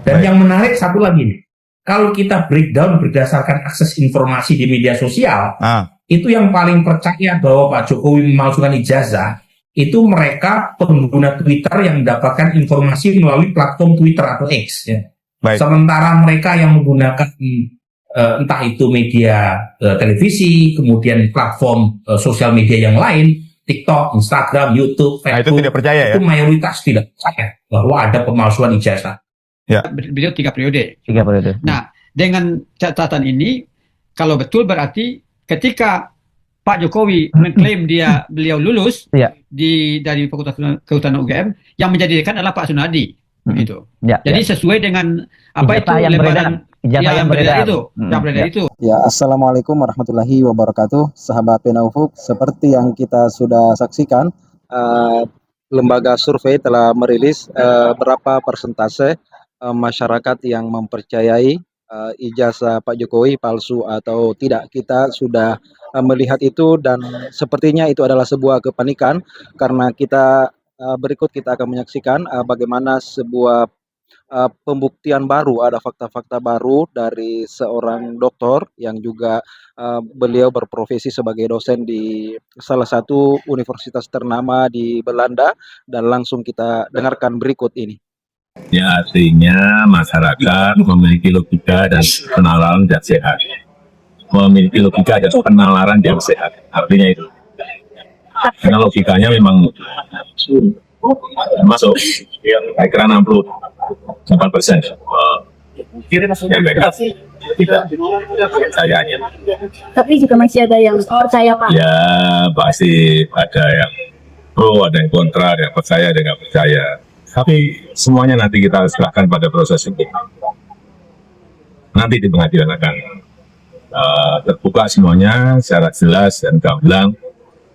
Dan yang menarik satu lagi nih, kalau kita breakdown berdasarkan akses informasi di media sosial, itu yang paling percaya bahwa Pak Jokowi memalsukan ijazah, itu mereka pengguna Twitter yang mendapatkan informasi melalui platform Twitter atau X. Ya. Sementara mereka yang menggunakan entah itu media televisi, kemudian platform sosial media yang lain, TikTok, Instagram, YouTube, Facebook, itu tidak percaya, itu mayoritas tidak percaya bahwa ada pemalsuan ijazah. Ya. Beliau 3 periode. Nah, dengan catatan ini, kalau betul berarti ketika Pak Jokowi mengklaim beliau lulus dari Fakultas Kehutanan UGM, yang menjadikan adalah Pak Sunardi, gitu. Jadi sesuai dengan apa itu lembaran yang beredar itu. Ya, assalamualaikum warahmatullahi wabarakatuh, sahabat Pena Ufuk. Seperti yang kita sudah saksikan, lembaga survei telah merilis berapa persentase masyarakat yang mempercayai ijazah Pak Jokowi palsu atau tidak. Kita sudah melihat itu dan sepertinya itu adalah sebuah kepanikan karena berikut kita akan menyaksikan bagaimana sebuah pembuktian baru, ada fakta-fakta baru dari seorang dokter yang juga beliau berprofesi sebagai dosen di salah satu universitas ternama di Belanda, dan langsung kita dengarkan berikut ini. Ya, artinya masyarakat memiliki logika dan penalaran yang sehat. Memiliki logika dan penalaran yang sehat. Artinya itu. Karena logikanya memang masuk. Kira-kira 68%. Ya, beda. Tidak. Percayaannya. Tapi juga masih ada yang percaya, Pak. Ya, pasti ada yang pro, ada yang kontra, ada yang percaya, ada yang nggak percaya. Tapi semuanya nanti kita serahkan pada proses hukum. Nanti di pengadilan akan terbuka semuanya secara jelas dan gamblang,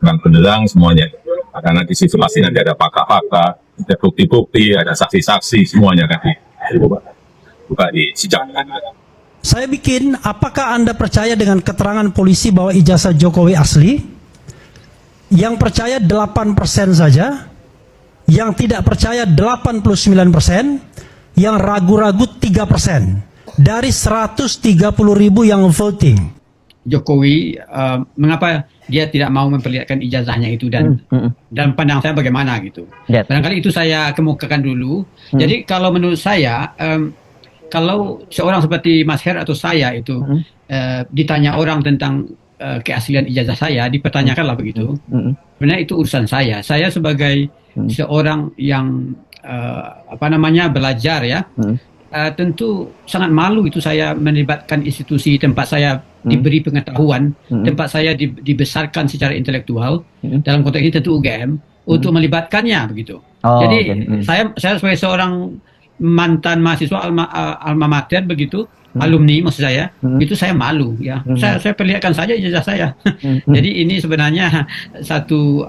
terang benderang semuanya. Karena di situ pasti nanti ada fakta-fakta, ada bukti-bukti, ada saksi-saksi, semuanya akan dibuka di sidang. Saya bikin, apakah Anda percaya dengan keterangan polisi bahwa ijazah Jokowi asli? Yang percaya 8% saja. Yang tidak percaya 89%, yang ragu-ragu 3%, dari 130.000 yang voting. Jokowi, mengapa dia tidak mau memperlihatkan ijazahnya itu dan pandang saya bagaimana gitu. Barangkali itu saya kemukakan dulu. Jadi kalau menurut saya, kalau seorang seperti Mas Her atau saya itu ditanya orang tentang keaslian ijazah saya, dipertanyakanlah begitu. Sebenarnya itu urusan saya. Saya sebagai seorang yang belajar ya, tentu sangat malu itu saya melibatkan institusi tempat saya diberi pengetahuan, tempat saya dibesarkan secara intelektual, dalam konteks ini tentu UGM, untuk melibatkannya begitu. Jadi saya sebagai seorang mantan mahasiswa alma mater begitu, alumni maksud saya, itu saya malu ya. Saya perlihatkan saja ijazah saya. Jadi ini sebenarnya satu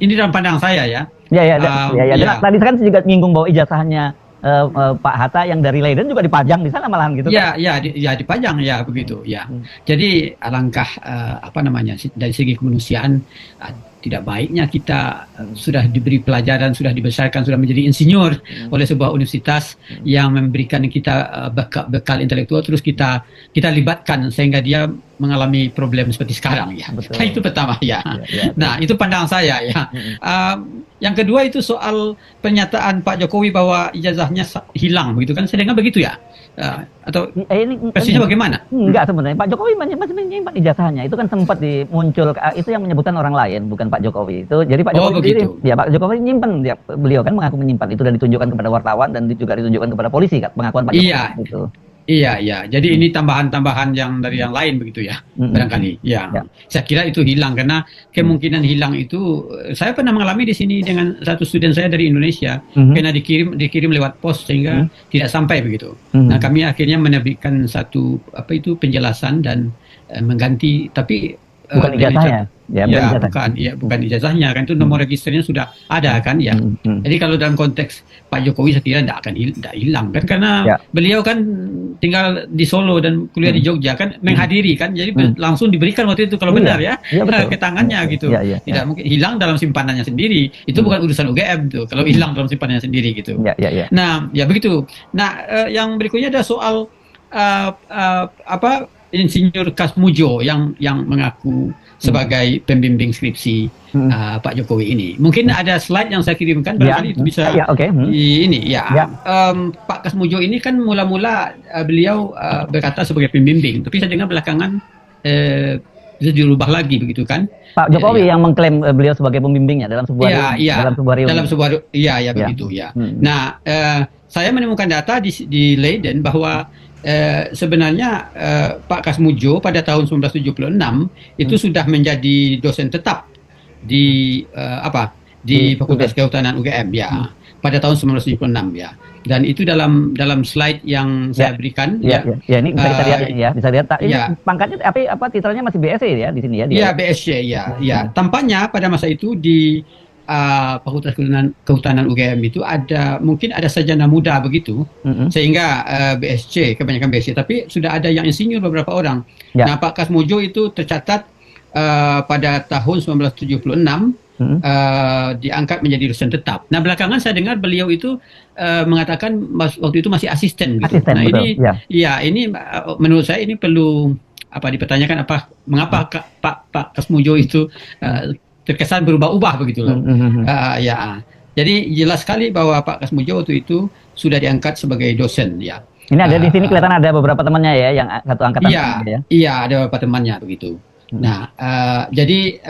ini dalam pandang saya ya. Tadi kan juga nyinggung bahwa ijazahnya Pak Hatta yang dari Leiden juga dipajang di sana malahan gitu. Dipajang ya begitu ya. Jadi alangkah dari segi kemanusiaan tidak baiknya kita sudah diberi pelajaran, sudah dibesarkan, sudah menjadi insinyur oleh sebuah universitas yang memberikan kita bekal intelektual, terus kita libatkan sehingga dia mengalami problem seperti sekarang ya. Nah, itu pertama ya. Nah, itu pandangan saya ya. Yang kedua itu soal pernyataan Pak Jokowi bahwa ijazahnya hilang begitu kan, saya dengar begitu ya. Atau persisnya bagaimana? Enggak, sebenarnya Pak Jokowi masih menyimpan ijazahnya. Itu kan sempat muncul, itu yang menyebutkan orang lain, bukan Pak Jokowi. Itu jadi Pak Jokowi sendiri, Pak Jokowi nyimpan, beliau kan mengaku menyimpan itu dan ditunjukkan kepada wartawan dan juga ditunjukkan kepada polisi kan, pengakuan Pak Jokowi itu. Iya. Jadi ini tambahan-tambahan yang dari yang lain begitu ya, barangkali. Ya. Saya kira itu hilang karena kemungkinan hilang itu saya pernah mengalami di sini dengan satu student saya dari Indonesia, karena dikirim lewat pos sehingga tidak sampai begitu. Nah, kami akhirnya menerbitkan satu penjelasan dan mengganti, tapi bukan ijazahnya. Ya, ya ijazah. bukan ijazahnya kan, itu nomor registernya sudah ada kan ya. Jadi kalau dalam konteks Pak Jokowi saya kira tidak hilang kan, karena Ya. beliau kan tinggal di Solo dan kuliah di Jogja kan, menghadiri kan, jadi langsung diberikan waktu itu kalau Iya. benar ya, Iya, betul. ke tangannya gitu. Iya. Tidak mungkin hilang dalam simpanannya sendiri. Itu bukan urusan UGM tuh kalau hilang dalam simpanannya sendiri gitu. Iya. Nah, ya begitu. Nah, yang berikutnya ada soal Insinyur Kasmujo yang mengaku sebagai pembimbing skripsi Pak Jokowi ini. Mungkin ada slide yang saya kirimkan, barangkali itu bisa oke. ini ya. Pak Kasmujo ini kan mula-mula beliau berkata sebagai pembimbing, tapi saya dengar belakangan bisa dirubah lagi begitu kan. Pak Jokowi yang mengklaim beliau sebagai pembimbingnya dalam sebuah reuni. Begitu ya. Nah, saya menemukan data di Leiden bahwa sebenarnya Pak Kasmujo pada tahun 1976 itu sudah menjadi dosen tetap di Fakultas Kehutanan UGM ya, pada tahun 1976 ya. Dan itu dalam slide yang saya berikan ya ini bisa kita lihat ya, bisa lihat. Ini pangkatnya apa titelnya masih BSc ya di sini ya. Iya, BSc ya. Tampaknya pada masa itu di Fakultas Kehutanan UGM itu mungkin ada sarjana muda begitu, sehingga BSc, kebanyakan BSc, tapi sudah ada yang insinyur beberapa orang. Nah, Pak Kasmujo itu tercatat pada tahun 1976 diangkat menjadi dosen tetap. Nah, belakangan saya dengar beliau itu mengatakan waktu itu masih asisten gitu. Nah, betul, ini menurut saya ini perlu dipertanyakan mengapa Pak Kasmujo itu terkesan berubah-ubah begitu loh. Jadi jelas sekali bahwa Pak Kasmujo waktu itu sudah diangkat sebagai dosen ya. Ini ada di sini kelihatan ada beberapa temannya ya yang satu angkatan. Iya, ada beberapa temannya begitu. Nah, jadi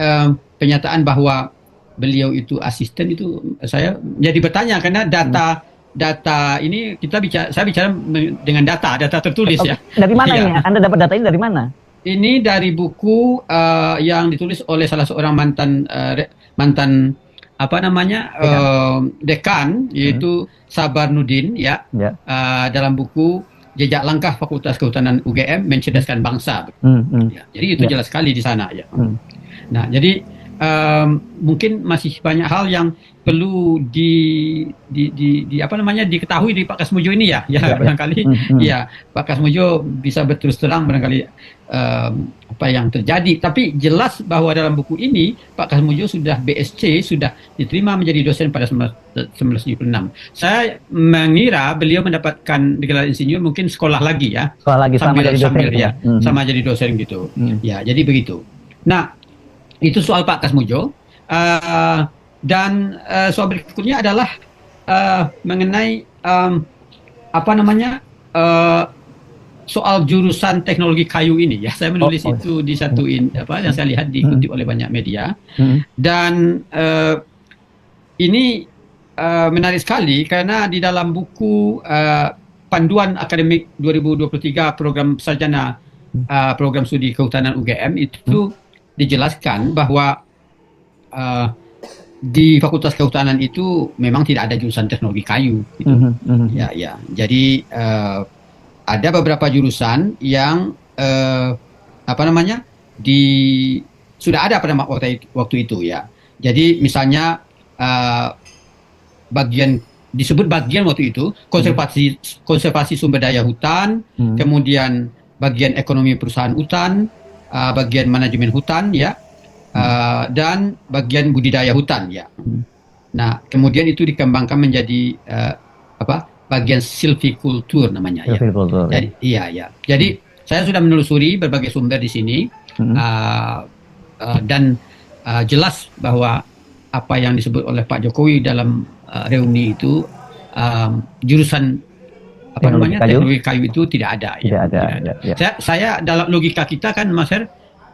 pernyataan bahwa beliau itu asisten itu saya jadi bertanya, karena data ini saya bicara dengan data tertulis ya. Dari mana ini? Anda dapat data ini dari mana? Ini dari buku yang ditulis oleh salah seorang mantan dekan, yaitu Sabar Nudin ya. Dalam buku Jejak Langkah Fakultas Kehutanan UGM Mencerdaskan Bangsa. Ya, jadi itu jelas sekali di sana ya. Nah, jadi mungkin masih banyak hal yang perlu diketahui di Pak Kasmujo ini ya. Barangkali Pak Kasmujo bisa berterus terang barangkali apa yang terjadi, tapi jelas bahwa dalam buku ini Pak Kasmujo sudah BSc, sudah diterima menjadi dosen pada 1976. Saya mengira beliau mendapatkan gelar insinyur mungkin sekolah lagi ya. Sama jadi dosen gitu. Ya, jadi begitu. Nah, itu soal Pak Kasmujo. Dan soal berikutnya adalah mengenai soal jurusan teknologi kayu ini ya. Saya menulis itu di satu yang saya lihat dikutip oleh banyak media. Dan ini menarik sekali karena di dalam buku Panduan Akademik 2023 Program Sarjana Program Studi Kehutanan UGM itu dijelaskan bahwa di Fakultas Kehutanan itu memang tidak ada jurusan teknologi kayu gitu. Ya. Jadi ada beberapa jurusan yang sudah ada pada waktu itu ya. Jadi misalnya disebut bagian waktu itu konservasi sumber daya hutan, kemudian bagian ekonomi perusahaan hutan, bagian manajemen hutan ya, dan bagian budidaya hutan ya. Nah, kemudian itu dikembangkan menjadi bagian silviculture namanya ya. Jadi Jadi saya sudah menelusuri berbagai sumber di sini dan jelas bahwa apa yang disebut oleh Pak Jokowi dalam reuni itu jurusan teknologi kayu itu tidak ada. Saya dalam logika kita kan, Mas Her,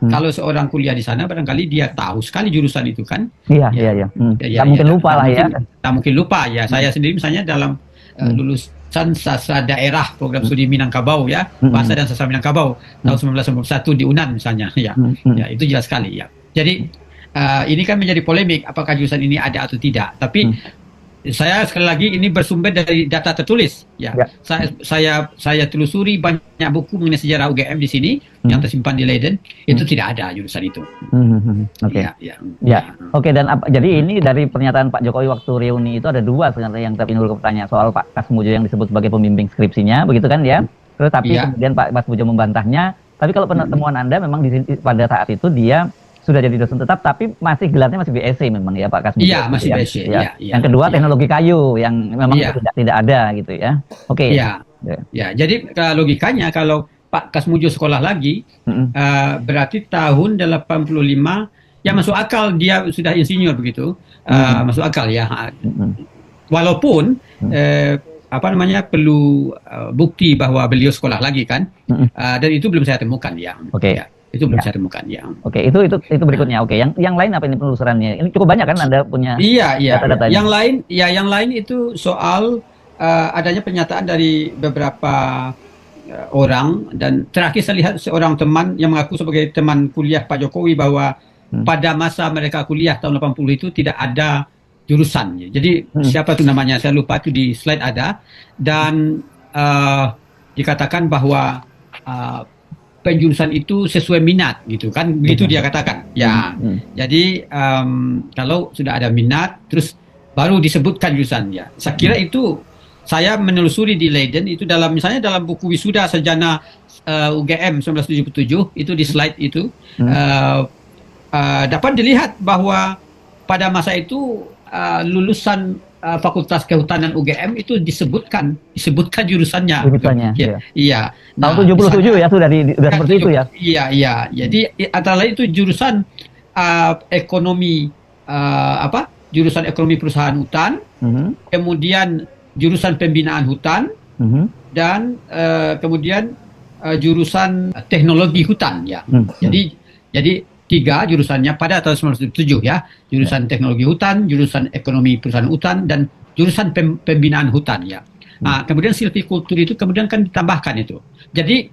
kalau seorang kuliah di sana barangkali dia tahu sekali jurusan itu kan. Iya. Tak mungkin lupa lah ya. Tak mungkin lupa ya. Saya sendiri misalnya dalam lulusan sastra daerah program studi Minangkabau ya, bahasa dan sastra Minangkabau tahun 1991 di UNAN misalnya ya. Ya, itu jelas sekali ya. Jadi ini kan menjadi polemik apakah jurusan ini ada atau tidak. Tapi saya sekali lagi ini bersumber dari data tertulis. Ya, Ya. saya telusuri banyak buku mengenai sejarah UGM di sini yang tersimpan di Leiden. Itu tidak ada jurusan itu. Oke. Ya, ya. Ya, oke, dan jadi ini dari pernyataan Pak Jokowi waktu reuni itu ada dua sebenarnya yang timbul pertanyaan soal Pak Kasmujo yang disebut sebagai pembimbing skripsinya, begitu kan ya? Terus tapi Iya. kemudian Pak Kasmujo membantahnya. Tapi kalau temuan Anda memang pada saat itu dia sudah jadi dosen tetap, tapi masih gelarnya masih BSc memang ya Pak Kasmujo. Iya, masih Ya, BSc, ya. iya, iya. Yang kedua Iya. teknologi kayu yang memang Iya. tidak ada gitu ya. Oke. Ya, ya. Jadi logikanya kalau Pak Kasmujo sekolah lagi, berarti tahun 85 ya masuk akal dia sudah insinyur begitu, masuk akal ya. Walaupun apa namanya perlu bukti bahwa beliau sekolah lagi kan, dan itu belum saya temukan ya. Oke. Ya, itu belum saya temukan ya. Oke, itu berikutnya. Oke, yang lain apa ini penelusurannya? Ini cukup banyak kan Anda punya Iya, iya. data-datanya? Yang lain itu soal adanya pernyataan dari beberapa orang, dan terakhir saya lihat seorang teman yang mengaku sebagai teman kuliah Pak Jokowi bahwa pada masa mereka kuliah tahun 80 itu tidak ada jurusan. Jadi siapa itu namanya? Saya lupa, itu di slide ada, dan dikatakan bahwa penjurusan itu sesuai minat gitu kan, begitu dia katakan ya. Jadi kalau sudah ada minat terus baru disebutkan jurusannya. Saya kira itu, saya menelusuri di Leiden itu misalnya dalam buku wisuda sarjana UGM 1977 itu di slide itu dapat dilihat bahwa pada masa itu lulusan Fakultas Kehutanan UGM itu disebutkan jurusannya. Iya. Iya. Tahun 77 ya sudah seperti itu ya. Iya, iya. Jadi antara lain itu jurusan ekonomi jurusan ekonomi perusahaan hutan, kemudian jurusan pembinaan hutan, dan kemudian jurusan teknologi hutan ya. Jadi 3 jurusannya pada tahun 1977 ya, jurusan teknologi hutan, jurusan ekonomi perusahaan hutan, dan jurusan pembinaan hutan ya. Nah, kemudian silvikultur itu kemudian kan ditambahkan itu. Jadi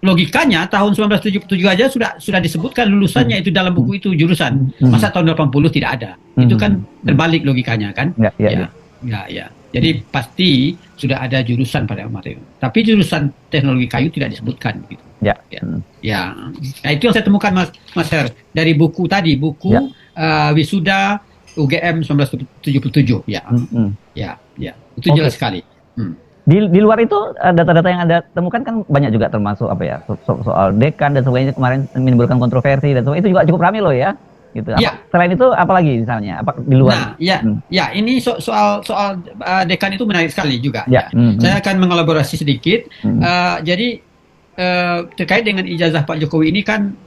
logikanya tahun 1977 aja sudah disebutkan lulusannya itu dalam buku itu jurusan. Masa tahun 80 tidak ada? Itu kan terbalik logikanya kan? Ya. Jadi pasti sudah ada jurusan pada waktu itu. Tapi jurusan teknologi kayu tidak disebutkan gitu. Ya. Nah, itu yang saya temukan Mas Her dari buku tadi, buku wisuda UGM 1977 ya. Ya. Itu jelas sekali. Di luar itu data-data yang Anda temukan kan banyak juga, termasuk soal dekan dan sebagainya kemarin menimbulkan kontroversi dan sebagainya, itu juga cukup ramai loh ya. Gitu. Selain itu apa lagi misalnya? Apa di luar? Nah, ini soal dekan itu menarik sekali juga. Saya akan mengelaborasi sedikit. Jadi terkait dengan ijazah Pak Jokowi ini kan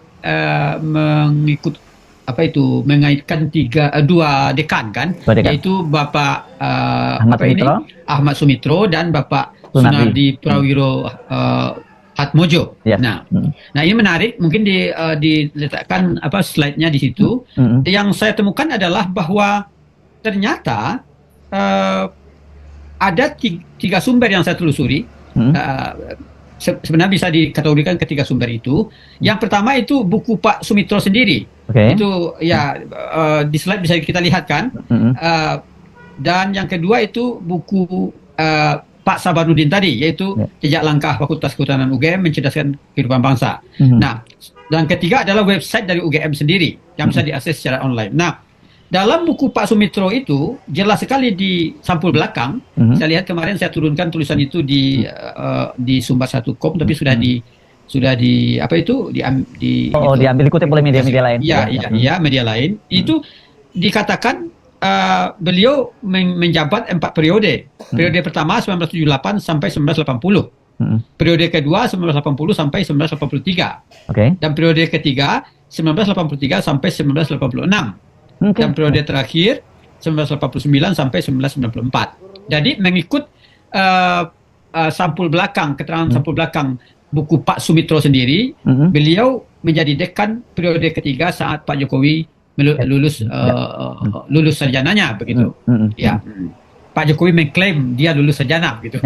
mengaitkan 2 dekan kan, yaitu Bapak Ahmad Sumitro dan Bapak Sunardi Prawiro Atmojo. Nah, ini menarik, mungkin diletakkan slide-nya di situ. Yang saya temukan adalah bahwa ternyata ada 3 sumber yang saya telusuri. Sebenarnya bisa dikategorikan ke 3 sumber itu. Yang pertama itu buku Pak Sumitro sendiri. Itu ya di slide bisa kita lihat kan. Dan yang kedua itu buku Pak Sabarudin tadi, yaitu Jejak Langkah Fakultas Kehutanan UGM Mencerdaskan Kehidupan Bangsa. Nah, dan ketiga adalah website dari UGM sendiri yang bisa diakses secara online. Nah, dalam buku Pak Sumitro itu jelas sekali di sampul belakang. Saya lihat kemarin saya turunkan tulisan itu di Sumber 1.com, tapi sudah diambil dikutip oleh media-media lain. Iya, media lain. Itu dikatakan beliau menjabat 4 periode. Periode pertama 1978 sampai 1980. Periode kedua 1980 sampai 1983. Dan periode ketiga 1983 sampai 1986. Dan periode terakhir 1989 sampai 1994. Jadi mengikut sampul belakang, keterangan sampul belakang buku Pak Sumitro sendiri, beliau menjadi dekan periode ketiga saat Pak Jokowi lulus sarjananya begitu. Ya. Pak Jokowi mengklaim dia lulus sarjana gitu.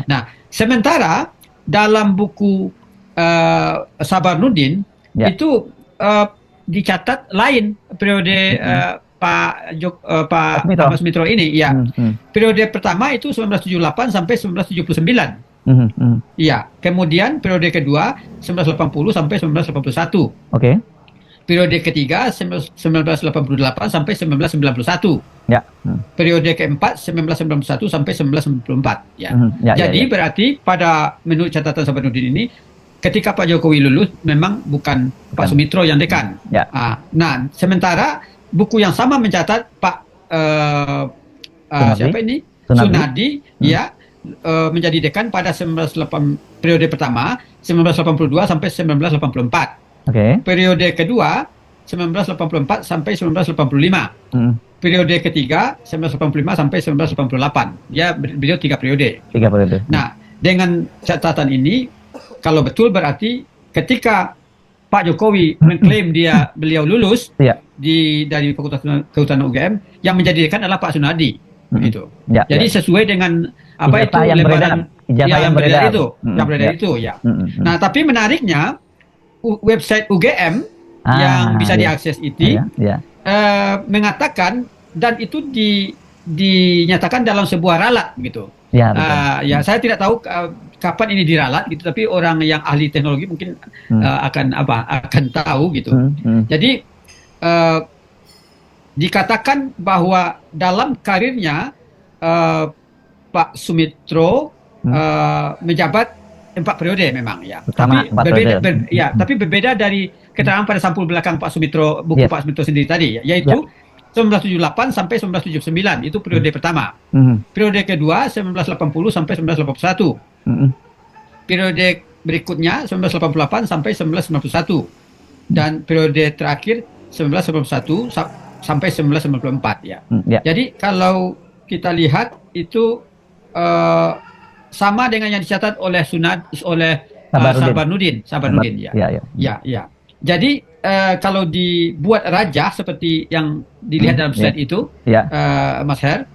Nah, sementara dalam buku Sabarudin itu dicatat lain periode Pak Sumitro. Ahmad Sumitro ini, ya. Hmm, hmm. Periode pertama itu 1978 sampai 1979. Iya. Kemudian periode kedua 1980 sampai 1981. Oke. Periode ketiga 1988 sampai 1991. Ya. Periode keempat 1991 sampai 1994. Ya. Ya, Jadi ya. berarti menurut catatan Sabanuddin ini, ketika Pak Jokowi lulus memang bukan Pak Sumitro yang dekan. Ya. Nah, sementara buku yang sama mencatat Pak siapa ini? Sunardi, ya, menjadi dekan pada periode pertama 1982 sampai 1984. Oke. Periode kedua 1984 sampai 1985. Periode ketiga 1985 sampai 1988. Ya, beliau 3 periode. 3 periode. Nah, dengan catatan ini, kalau betul berarti ketika Pak Jokowi mengklaim beliau lulus Iya. dari Fakultas Kehutanan UGM, yang menjadi dekan adalah Pak Sunardi. Begitu. Ya, Jadi ya. sesuai dengan apa Ijazah itu yang lembaran Ijazah yang beredar itu, yang beredar Ya. itu, ya. Nah, Nah, tapi menariknya website UGM yang bisa iya. diakses itu Ya. mengatakan, dan itu dinyatakan dalam sebuah ralat gitu. Ya, betul. Ya, saya tidak tahu kapan ini diralat gitu, tapi orang yang ahli teknologi mungkin akan tahu gitu. Jadi dikatakan bahwa dalam karirnya Pak Sumitro menjabat 4 periode memang, ya. Pertama, Tapi 4 berbeda, periode. tapi berbeda dari keterangan pada sampul belakang Pak Sumitro, buku Yes. Pak Sumitro sendiri tadi, yaitu 1978 sampai 1979 itu periode pertama. Periode kedua 1980 sampai 1981. Periode berikutnya 1988 sampai 1991. Dan periode terakhir 1991 sampai 1994, ya. Ya. Jadi kalau kita lihat itu sama dengan yang dicatat oleh Sabanuddin, ya. Ya. Jadi kalau dibuat rajah seperti yang dilihat dalam slide itu, Mas Her,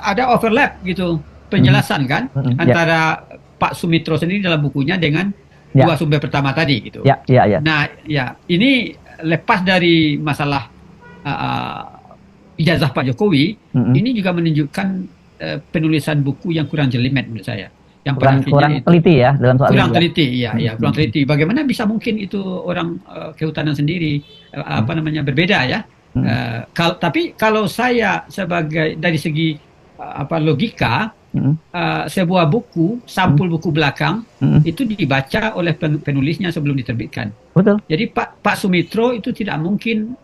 ada overlap gitu penjelasan kan antara Pak Sumitro sendiri dalam bukunya dengan dua sumber pertama tadi gitu. Nah, ya, ini lepas dari masalah ijazah Pak Jokowi, ini juga menunjukkan penulisan buku yang kurang jelimet menurut saya. Yang kurang teliti ya dalam soal kurang ini. teliti, kurang teliti. Bagaimana bisa mungkin itu orang kehutanan sendiri berbeda ya? Tapi kalau saya dari segi logika, sebuah buku, sampul buku belakang itu dibaca oleh penulisnya sebelum diterbitkan. Betul. Jadi Pak Sumitro itu tidak mungkin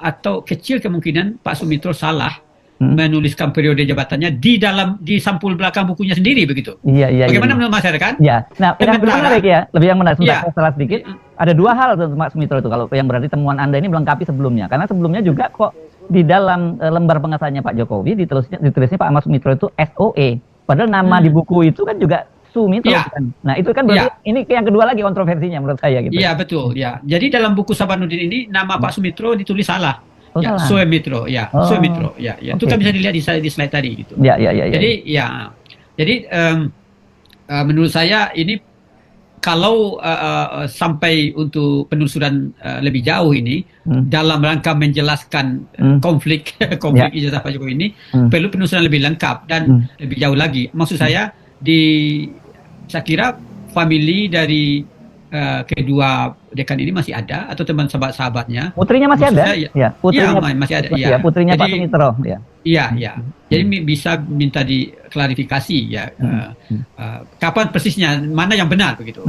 atau kecil kemungkinan Pak Sumitro salah menuliskan periode jabatannya di sampul belakang bukunya sendiri begitu. Iya. Bagaimana menurut Mas Her kan? Ya. Nah, yang menarik ya, lebih yang menarik. Ya. Saya salah sedikit. Ada 2 hal tuh Pak Sumitro itu kalau yang berarti temuan Anda ini melengkapi sebelumnya. Karena sebelumnya juga kok di dalam lembar pengasahannya Pak Jokowi ditulisnya Pak Ahmad Sumitro itu SOE. Padahal nama di buku itu kan juga Sumitro kan. Nah, itu kan berarti ini yang kedua lagi kontroversinya menurut saya gitu. Iya, betul, ya. Jadi dalam buku Sabanuddin ini nama Pak Sumitro ditulis salah. Salah. Sumitro, ya. Sumitro, ya. Itu kan bisa dilihat di slide tadi gitu. Ya. Jadi menurut saya ini kalau sampai untuk penelusuran lebih jauh ini dalam rangka menjelaskan konflik ijazah Pak Jokowi ini perlu penelusuran lebih lengkap dan lebih jauh lagi. Maksud saya saya kira famili dari kedua dekan ini masih ada atau teman sahabat-sahabatnya. Putrinya masih ada? Putrinya masih ada. Ya, putrinya Pak Sumitro. Iya. Jadi bisa minta diklarifikasi ya. Kapan persisnya, mana yang benar begitu.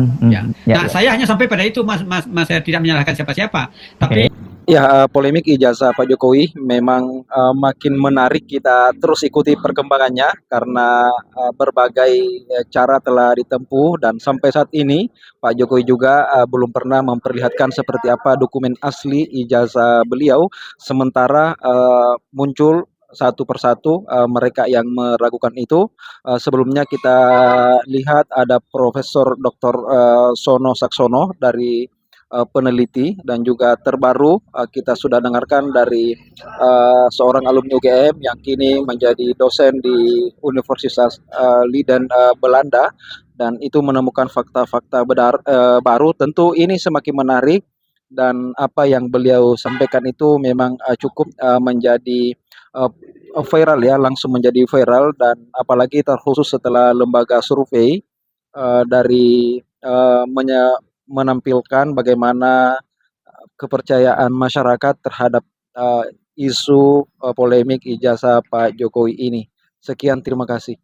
Saya hanya sampai pada itu, Mas. Saya tidak menyalahkan siapa-siapa. Tapi Ya, polemik ijazah Pak Jokowi memang makin menarik, kita terus ikuti perkembangannya karena berbagai cara telah ditempuh dan sampai saat ini Pak Jokowi juga belum pernah memperlihatkan seperti apa dokumen asli ijazah beliau, sementara muncul satu persatu mereka yang meragukan itu. Sebelumnya kita lihat ada Profesor Dr. Sono Saksono dari peneliti, dan juga terbaru kita sudah dengarkan dari seorang alumni UGM yang kini menjadi dosen di Universitas Leiden Belanda, dan itu menemukan fakta-fakta baru. Tentu ini semakin menarik dan apa yang beliau sampaikan itu memang cukup menjadi viral ya, langsung menjadi viral, dan apalagi terkhusus setelah lembaga survei dari menampilkan bagaimana kepercayaan masyarakat terhadap isu polemik ijazah Pak Jokowi ini. Sekian, terima kasih.